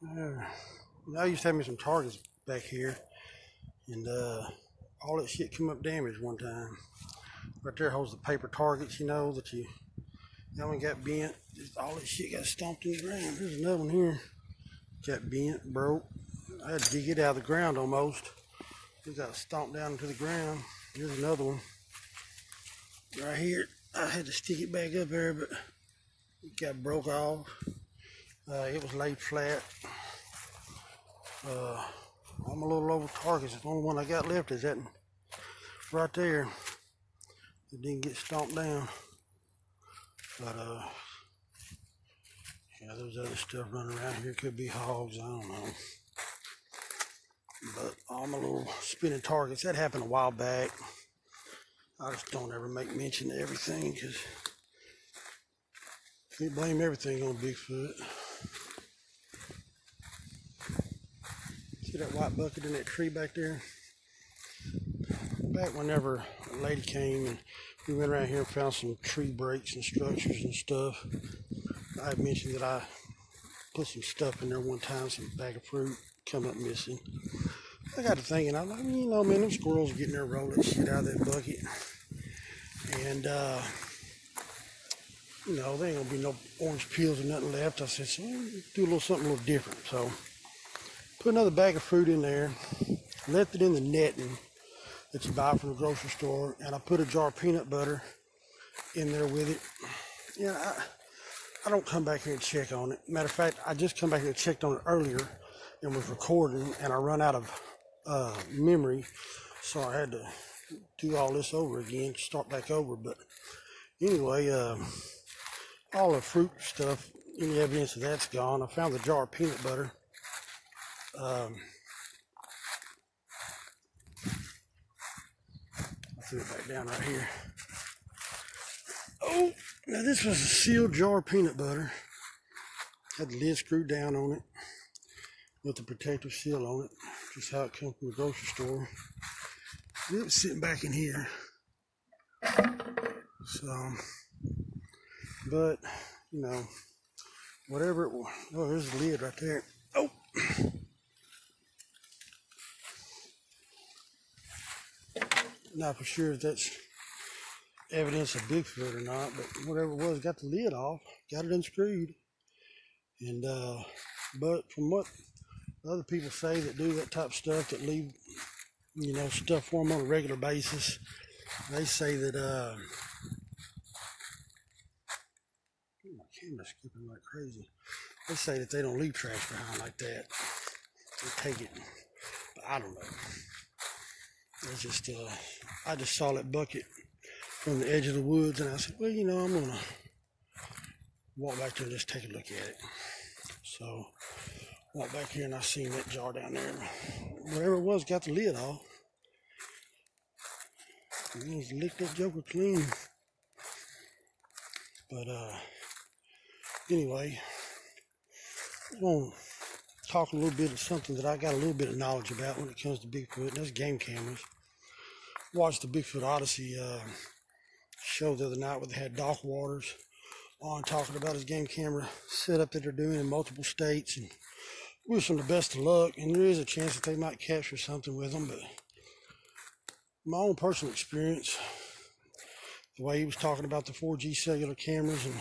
I used to have me some targets back here, and all that shit come up damaged one time. Right there holds the paper targets, you know, that you haven't got bent. All that shit got stomped in the ground. There's another one here. Got bent, broke. I had to dig it out of the ground almost. It got stomped down into the ground. Here's another one. Right here. I had to stick it back up there, but it got broke off. It was laid flat. I'm a little over targets. The only one I got left is that right there. It didn't get stomped down. But yeah, there's other stuff running around here. Could be hogs, I don't know. But I'm a little spinning targets. That happened a while back. I just don't ever make mention of everything because you blame everything on Bigfoot. See that white bucket in that tree back there? Back whenever a lady came and we went around here and found some tree breaks and structures and stuff, I had mentioned that I put some stuff in there one time, some bag of fruit, come up missing. I got to thinking, I'm like, you know, man, them squirrels are getting there, roll that shit out of that bucket. And, you know, there ain't gonna be no orange peels or nothing left. I said, so do a little something a little different. So, put another bag of fruit in there, left it in the netting that you buy from the grocery store, and I put a jar of peanut butter in there with it. Yeah, I don't come back here and check on it. Matter of fact, I just come back here and checked on it earlier and was recording, and I run out of memory, so I had to do all this over again, start back over. But anyway, all the fruit stuff, any evidence of that's gone. I found the jar of peanut butter. I threw it back down right here. Oh, now this was a sealed jar of peanut butter. Had the lid screwed down on it with the protective seal on it, just how it comes from the grocery store. It was sitting back in here. So, but, you know, whatever it was. Oh, there's the lid right there. Oh! Not for sure if that's evidence of Bigfoot or not, but whatever it was, got the lid off, got it unscrewed. And, but from what other people say that do that type of stuff, that leave, you know, stuff for them on a regular basis, they say that, my camera's skipping like crazy. They say that they don't leave trash behind like that. They take it, but I don't know. It's just, I just saw that bucket from the edge of the woods, and I said, well, you know, I'm gonna walk back there and just take a look at it. So, walked back here and I seen that jar down there. Whatever it was, got the lid off. And just licked that joker clean. But, anyway, I'm gonna talk a little bit of something that I got a little bit of knowledge about when it comes to Bigfoot, and that's game cameras. Watched the Bigfoot Odyssey show the other night where they had Doc Waters on talking about his game camera setup that they're doing in multiple states, and wish them the best of luck. And there is a chance that they might capture something with them, but my own personal experience, the way he was talking about the 4G cellular cameras and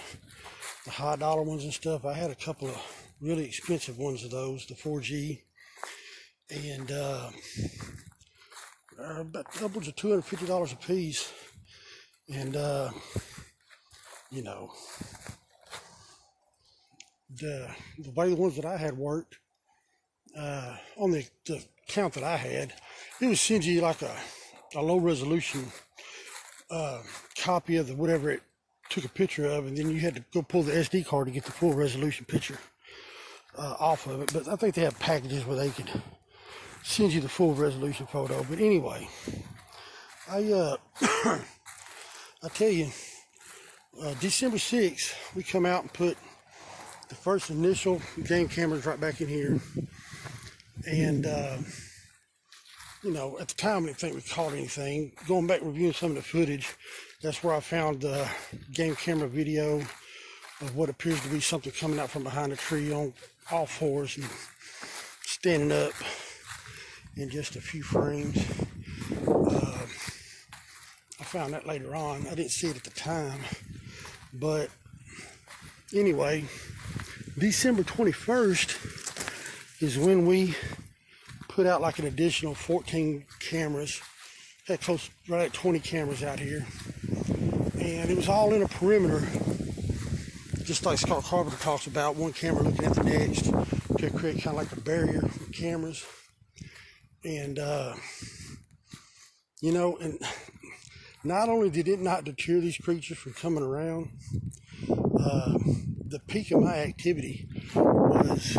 the high dollar ones and stuff, I had a couple of really expensive ones of those, the 4G, and about upwards of $250 a piece. And you know, the way the ones that I had worked, on the count that I had, it would send you like a low resolution copy of the whatever it took a picture of, and then you had to go pull the SD card to get the full resolution picture off of it. But I think they have packages where they could send you the full resolution photo. But anyway, I tell you, December 6th, we come out and put the first initial game cameras right back in here. And, you know, at the time, I didn't think we caught anything. Going back reviewing some of the footage, that's where I found the game camera video of what appears to be something coming out from behind a tree on all fours and standing up in just a few frames. I found that later on. I didn't see it at the time. But anyway, December 21st is when we put out like an additional 14 cameras. Had close right at 20 cameras out here. And it was all in a perimeter, just like Scott Carpenter talks about, one camera looking at the next to create kind of like a barrier of cameras. And, you know, and not only did it not deter these creatures from coming around, the peak of my activity was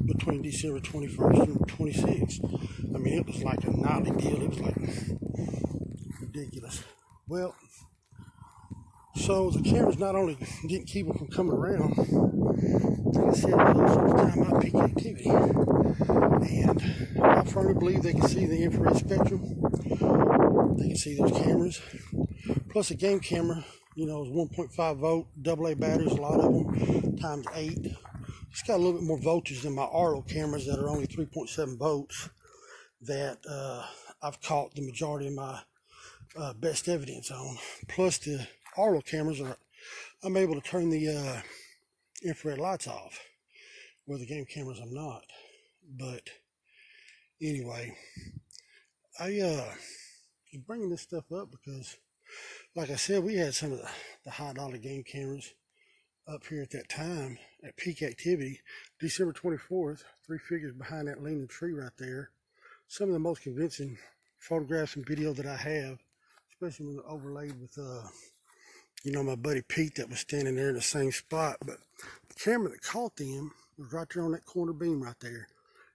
between December 21st and 26th. I mean, it was like a nightly deal. It was like ridiculous. Well, so the cameras not only didn't keep them from coming around, like I said, it was also the time I peak activity. And I firmly believe they can see the infrared spectrum. They can see those cameras. Plus a game camera, you know, is 1.5 volt, AA batteries, a lot of them, times 8. It's got a little bit more voltage than my RO cameras that are only 3.7 volts that I've caught the majority of my best evidence on. Plus the RO cameras I'm able to turn the infrared lights off, where the game cameras I'm not. But anyway, I'm bringing this stuff up because, like I said, we had some of the high dollar game cameras up here at that time at peak activity. December 24th, 3 figures behind that leaning tree right there. Some of the most convincing photographs and video that I have, especially when they're overlaid with you know, my buddy Pete that was standing there in the same spot. But the camera that caught them was right there on that corner beam right there.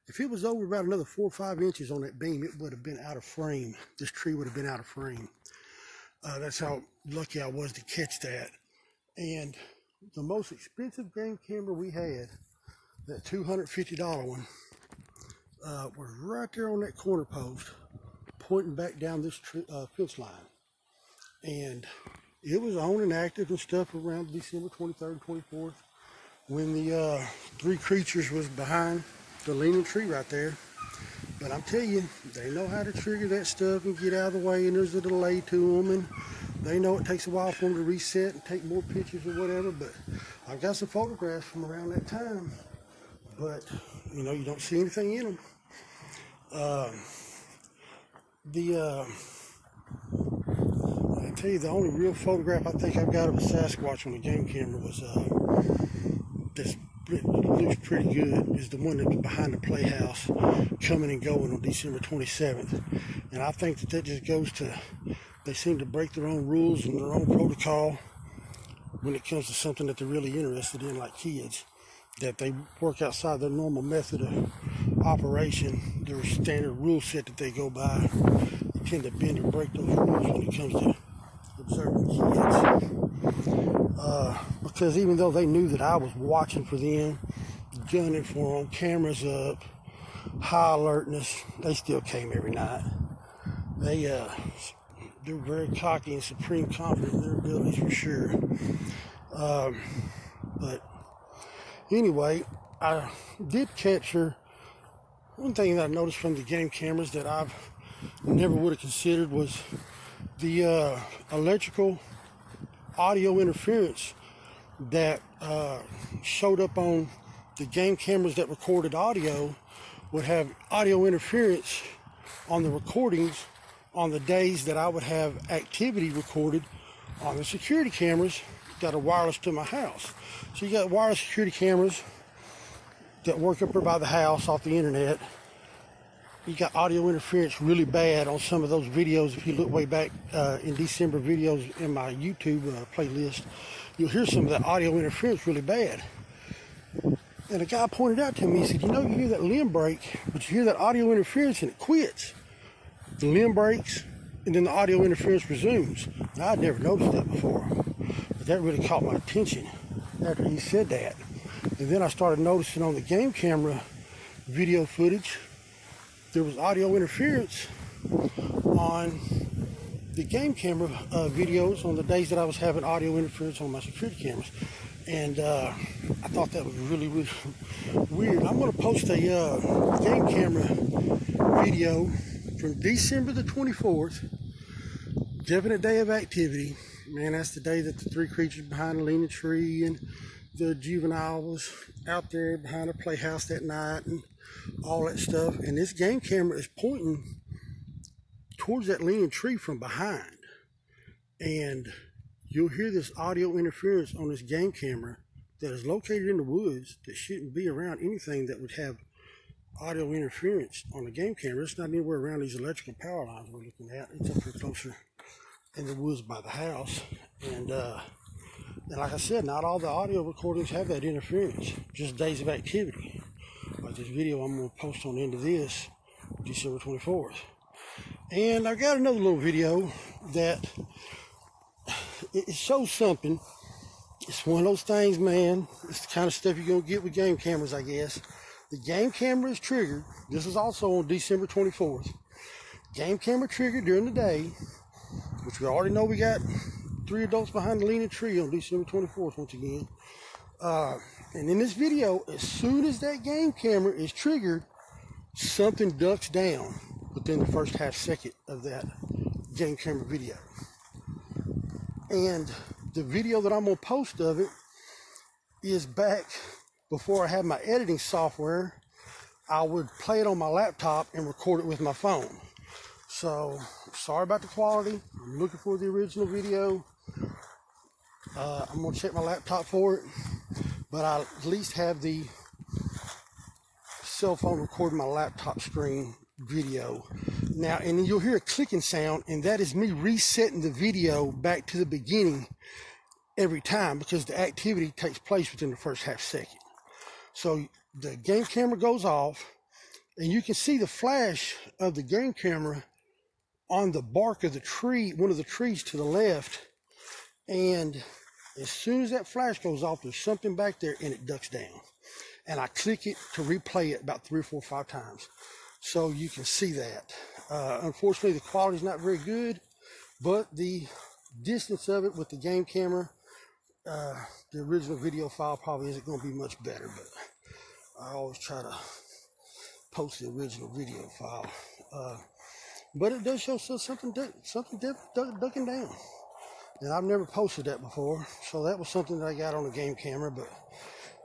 If it was over about another 4 or 5 inches on that beam, it would have been out of frame. This tree would have been out of frame. That's how lucky I was to catch that. And the most expensive game camera we had, that $250 one, was right there on that corner post, pointing back down this fence line. And it was on and active and stuff around December 23rd and 24th when the 3 creatures was behind the leaning tree right there. But I'm telling you, they know how to trigger that stuff and get out of the way, and there's a delay to them, and they know it takes a while for them to reset and take more pictures or whatever. But I've got some photographs from around that time, but you know, you don't see anything in them. I tell you, the only real photograph I think I've got of a Sasquatch on the game camera was this looks pretty good, is the one that was behind the playhouse coming and going on December 27th. And I think that just goes to, they seem to break their own rules and their own protocol when it comes to something that they're really interested in, like kids, that they work outside their normal method of operation, their standard rule set that they go by. They tend to bend and break those rules when it comes to observing kids. Because even though they knew that I was watching for them, gunning for them, cameras up, high alertness, they still came every night. They're very cocky and supreme confident in their abilities for sure. But anyway, I did capture one thing that I noticed from the game cameras that I've never would have considered was the electrical audio interference that showed up on the game cameras that recorded audio would have audio interference on the recordings on the days that I would have activity recorded on the security cameras that are wireless to my house. So you got wireless security cameras that work up there by the house off the internet. You got audio interference really bad on some of those videos. If you look way back in December videos in my YouTube playlist, you'll hear some of that audio interference really bad. And a guy pointed out to me, he said, you know, you hear that limb break, but you hear that audio interference and it quits. The limb breaks and then the audio interference resumes. Now, I'd never noticed that before, but that really caught my attention after he said that. And then I started noticing on the game camera video footage, there was audio interference on the game camera videos on the days that I was having audio interference on my security cameras. And I thought that was really, really weird. I'm going to post a game camera video from December the 24th, definite day of activity. Man, that's the day that the three creatures behind the leaning tree and the juvenile was out there behind the playhouse that night and all that stuff. And this game camera is pointing towards that leaning tree from behind. And you'll hear this audio interference on this game camera that is located in the woods that shouldn't be around anything that would have audio interference on the game camera. It's not anywhere around these electrical power lines we're looking at. It's up here closer in the woods by the house. And like I said, not all the audio recordings have that interference, just days of activity. Like this video I'm going to post on the end of this, December 24th. And I got another little video that it shows something. It's one of those things, man. It's the kind of stuff you're going to get with game cameras, I guess. The game camera is triggered. This is also on December 24th. Game camera triggered during the day, which we already know we got 3 adults behind the leaning tree on December 24th once again. And in this video, as soon as that game camera is triggered, something ducks down within the first half second of that game camera video. And the video that I'm going to post of it is back before I had my editing software. I would play it on my laptop and record it with my phone. So, sorry about the quality. I'm looking for the original video. I'm going to check my laptop for it. But I at least have the cell phone recording my laptop screen video. Now, and then you'll hear a clicking sound, and that is me resetting the video back to the beginning every time because the activity takes place within the first half second. So the game camera goes off, and you can see the flash of the game camera on the bark of the tree, one of the trees to the left. And as soon as that flash goes off, there's something back there and it ducks down. And I click it to replay it about 3 or 4 or 5 times. So you can see that. Unfortunately, the quality is not very good, but the distance of it with the game camera, the original video file probably isn't going to be much better, but I always try to post the original video file. But it does show something ducking down. And I've never posted that before, so that was something that I got on the game camera. But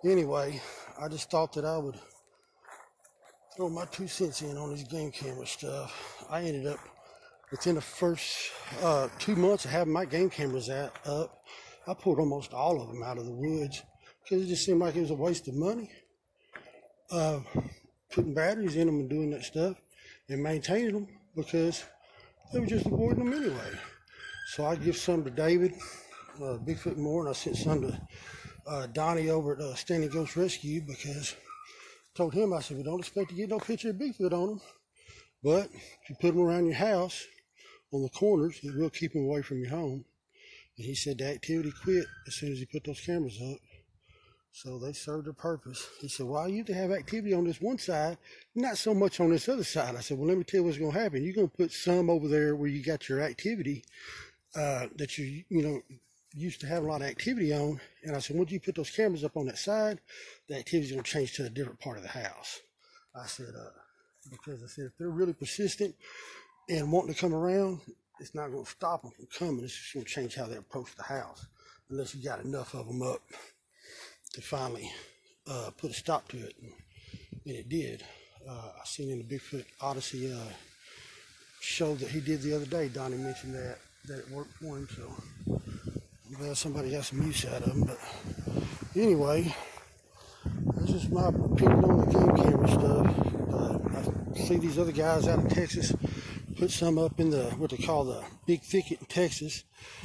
anyway, I just thought that I would throw my 2 cents in on this game camera stuff. I ended up, within the first 2 months of having my game cameras up, I pulled almost all of them out of the woods because it just seemed like it was a waste of money. Putting batteries in them and doing that stuff and maintaining them because they were just avoiding them anyway. So I give some to David, Bigfoot Moore, and I sent some to Donnie over at Standing Ghost Rescue because I told him, I said, we don't expect to get no picture of Bigfoot on them, but if you put them around your house on the corners, it will keep them away from your home. And he said the activity quit as soon as he put those cameras up. So they served their purpose. He said, well, I used to have activity on this one side, not so much on this other side. I said, well, let me tell you what's going to happen. You're going to put some over there where you got your activity that you used to have a lot of activity on. And I said, once you put those cameras up on that side, the activity's going to change to a different part of the house. I said, because I said, if they're really persistent and wanting to come around, it's not going to stop them from coming. It's just going to change how they approach the house, unless you got enough of them up to finally put a stop to it. And it did. I seen in the Bigfoot Odyssey show that he did the other day, Donnie mentioned that it worked for him, so I'm glad somebody got some use out of them. But anyway, that's just my opinion on the game camera stuff. I see these other guys out of Texas put some up in the, what they call the big thicket in Texas,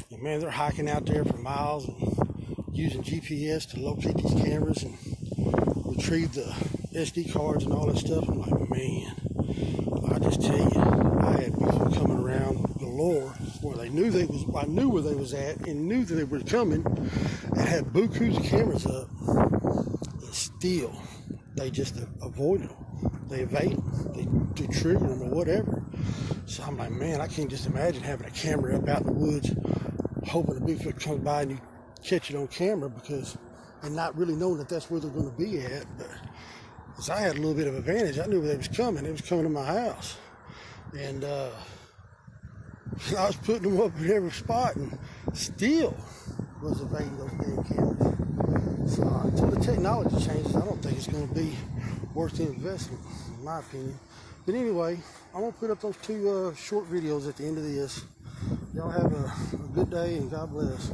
and man, they're hiking out there for miles and using GPS to locate these cameras and retrieve the SD cards and all that stuff. I'm like, man, I just tell you, I had people coming around galore where they knew I knew where they was at and knew that they were coming and had bukus of cameras up, and still they just avoided them. They evaded them. They triggered them or whatever. So I'm like, man, I can't just imagine having a camera up out in the woods hoping a Bigfoot comes by and you catch it on camera, because and not really knowing that that's where they're going to be at. But as I had a little bit of advantage, I knew where they was coming. They was coming to my house, and I was putting them up in every spot, and still was evading those damn cameras. So until the technology changes, I don't think it's going to be worth the investment, in my opinion. But anyway, I'm going to put up those two short videos at the end of this. Y'all have a good day, and God bless.